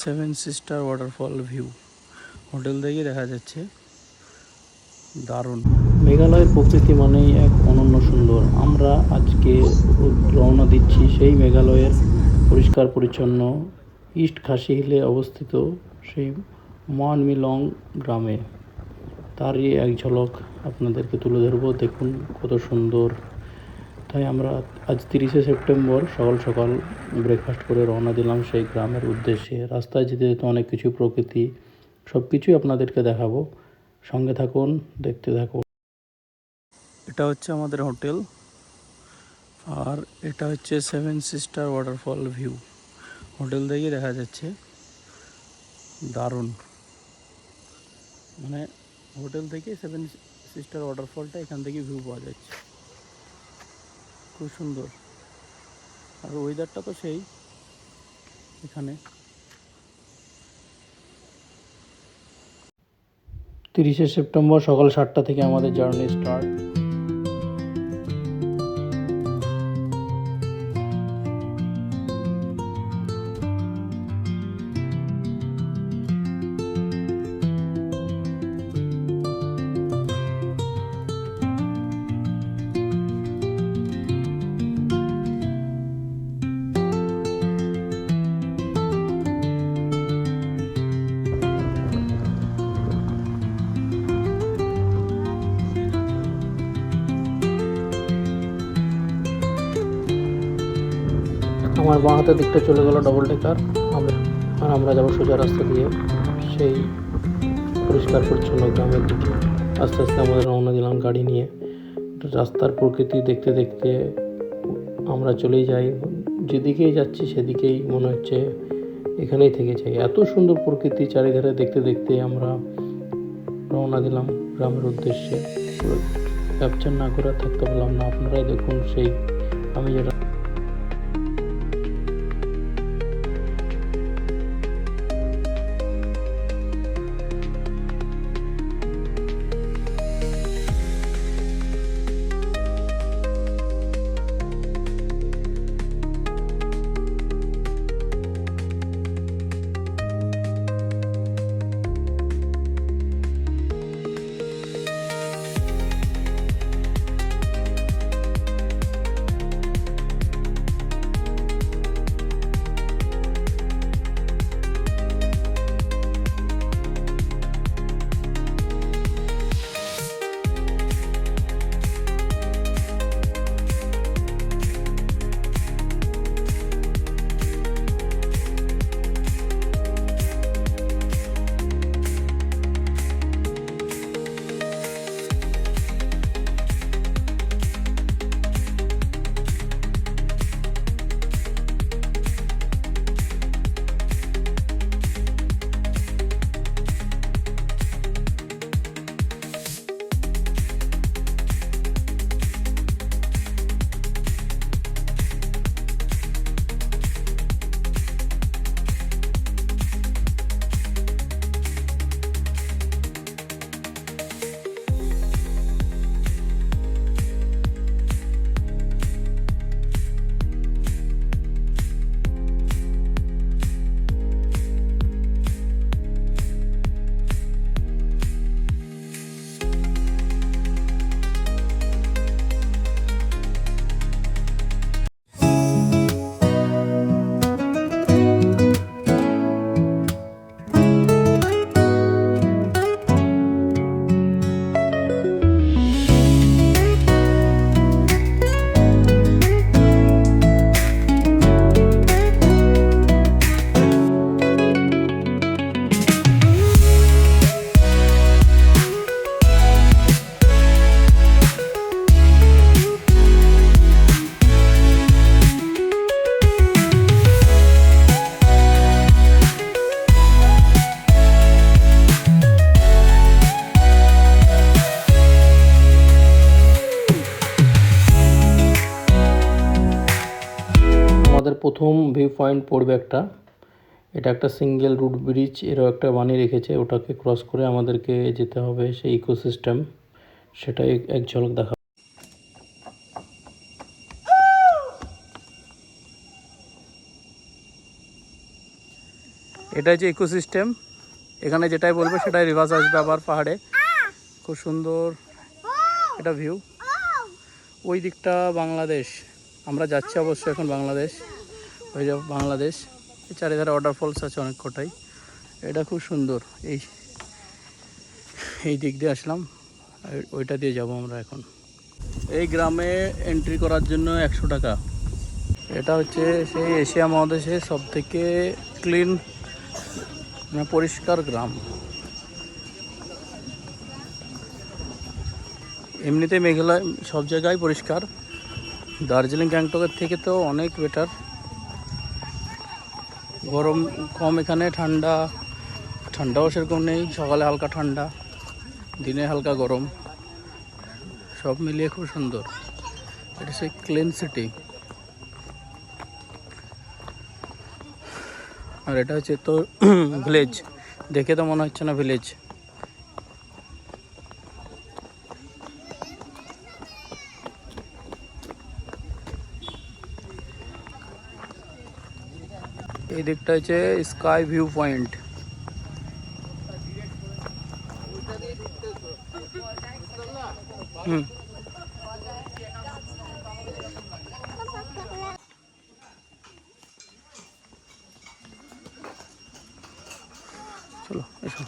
Seven sister waterfall view hotel থেকে দেখা যাচ্ছে, দারুণ। মেঘালয়ের প্রকৃতি মানেই এক অনন্য সুন্দর। আমরা আজকে রওনা দিচ্ছি সেই মেঘালয়ের পরিষ্কার পরিচ্ছন্ন ইস্ট খাসি হিলে অবস্থিত সেই মনমিলং গ্রামে। তারই এক ঝলক আপনাদেরকে তুলে ধরবো। দেখুন কত সুন্দর। তাই আমরা আজ 30শে সেপ্টেম্বর সকাল সকাল ব্রেকফাস্ট করে রওনা দিলাম সেই গ্রামের উদ্দেশ্যে। রাস্তায় যেতে যেতে অনেক কিছু প্রকৃতি সব কিছুই আপনাদেরকে দেখাবো। সঙ্গে থাকুন, দেখতে থাকুন। এটা হচ্ছে আমাদের হোটেল, আর এটা হচ্ছে seven sister waterfall view. Hotel থেকে দেখা যাচ্ছে, দারুণ। মানে হোটেল থেকে সেভেন সিস্টার ওয়াটারফলটা এখান থেকে ভিউ পাওয়া যাচ্ছে, খুব সুন্দর। আর ওয়েদারটা তো সেই এখানে। 30শে সেপ্টেম্বর সকাল 7টা থেকে আমাদের জার্নি স্টার্ট। আমার বাঁ হাতের দিকটা চলে গেল ডবল ডেকার, আর আমরা যাবো সোজা রাস্তা দিয়ে সেই পরিষ্কার পরিচ্ছন্ন গ্রামের দিকে। আস্তে আস্তে আমাদের রওনা দিলাম গাড়ি নিয়ে। রাস্তার প্রকৃতি দেখতে দেখতে আমরা চলেই যাই, যেদিকেই যাচ্ছি সেদিকেই মনে হচ্ছে এখানেই থেকে যাই। এত সুন্দর প্রকৃতি চারিধারে দেখতে দেখতে আমরা রওনা দিলাম গ্রামের উদ্দেশ্যে। ক্যাপচার না করে থাকতে পারলাম না। আপনারাই দেখুন সেই আমি যেটা প্রথম ভিউ পয়েন্ট পড়বে একটা। এটা একটা সিঙ্গেল রুট ব্রিজ এরও একটা বানিয়ে রেখেছে, ওটাকে ক্রস করে আমাদেরকে যেতে হবে সেই ইকোসিস্টেম। সেটাই এক ঝলক দেখা। এটা হচ্ছে ইকোসিস্টেম, এখানে যেটাই বলবো সেটাই রিভার্স আসবে আবার পাহাড়ে। খুব সুন্দর এটা ভিউ। ওই দিকটা বাংলাদেশ, আমরা যাচ্ছি অবশ্য এখন বাংলাদেশ, ওই যে বাংলাদেশ। এই চারিধারে ওয়াটারফলস আছে অনেক কটাই। এটা খুব সুন্দর। এই দিক দিয়ে আসলাম, ওইটা দিয়ে যাব আমরা এখন। এই গ্রামে এন্ট্রি করার জন্য 100 টাকা। এটা হচ্ছে সেই এশিয়া মহাদেশের সবথেকে ক্লিন পরিষ্কার গ্রাম। এমনিতে মেঘালয় সব জায়গায় পরিষ্কার, দার্জিলিং গ্যাংটকের থেকে তো অনেক বেটার। গরম কম এখানে, ঠান্ডাও সেরকম নেই। সকালে হালকা ঠান্ডা, দিনে হালকা গরম, সব মিলিয়ে খুব সুন্দর। এটা সেই ক্লিন সিটি। আর এটা হচ্ছে তো ভিলেজ, দেখে তো মনে হচ্ছে না ভিলেজ। এই দিকটা হচ্ছে স্কাই ভিউ পয়েন্ট। চলো এসো।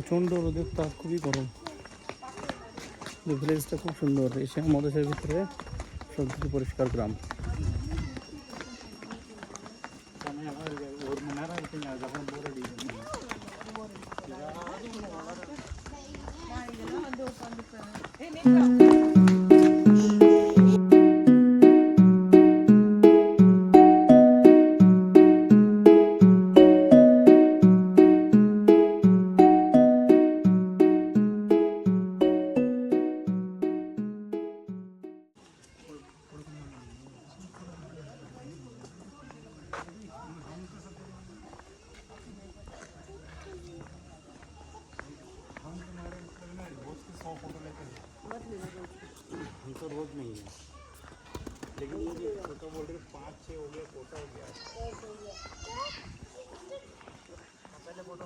প্রচণ্ড রোদের তাপ, খুবই গরম। ভিলেজটা খুব সুন্দর, এশিয়া মহাদেশের ভিতরে সবথেকে পরিষ্কার গ্রাম। तो रोज नहीं है, लेकिन ये फोटो बोल रहे 5-6 हो गया, फोटो हो गया पहले फोटो।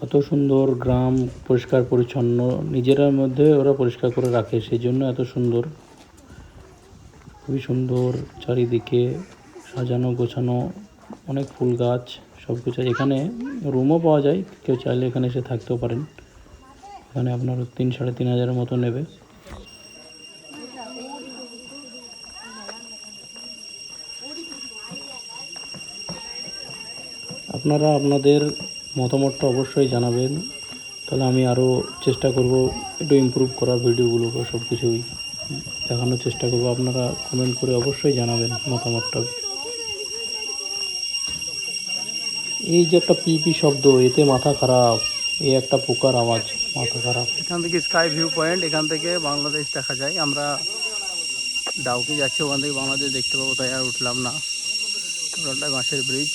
এত সুন্দর গ্রাম, পরিষ্কার পরিচ্ছন্ন, নিজেরার মধ্যে ওরা পরিষ্কার করে রাখে, সেই জন্য এত সুন্দর। খুবই সুন্দর, চারিদিকে সাজানো গোছানো, অনেক ফুল গাছ, সব কিছু। এখানে রুমও পাওয়া যায়, কেউ চাইলে এখানে এসে থাকতেও পারেন। এখানে আপনার 3-3.5 হাজারের মতো নেবে। আপনারা আপনাদের মতামতটা অবশ্যই জানাবেন, তাহলে আমি আরও চেষ্টা করব একটু ইমপ্রুভ করার, ভিডিওগুলোকে সব কিছুই দেখানোর চেষ্টা করব। আপনারা কমেন্ট করে অবশ্যই জানাবেন মতামতটা। এই যে একটা পিপি শব্দ, এতে মাথা খারাপ। এই একটা পোকার আওয়াজ, মাথা খারাপ। এখান থেকে স্কাই ভিউ পয়েন্ট, এখান থেকে বাংলাদেশ দেখা যায়। আমরা ডাউকি যাচ্ছি, ওখান থেকে বাংলাদেশ দেখতে পাবো, তাই আর উঠলাম না। টোটালটা বাঁশের ব্রিজ।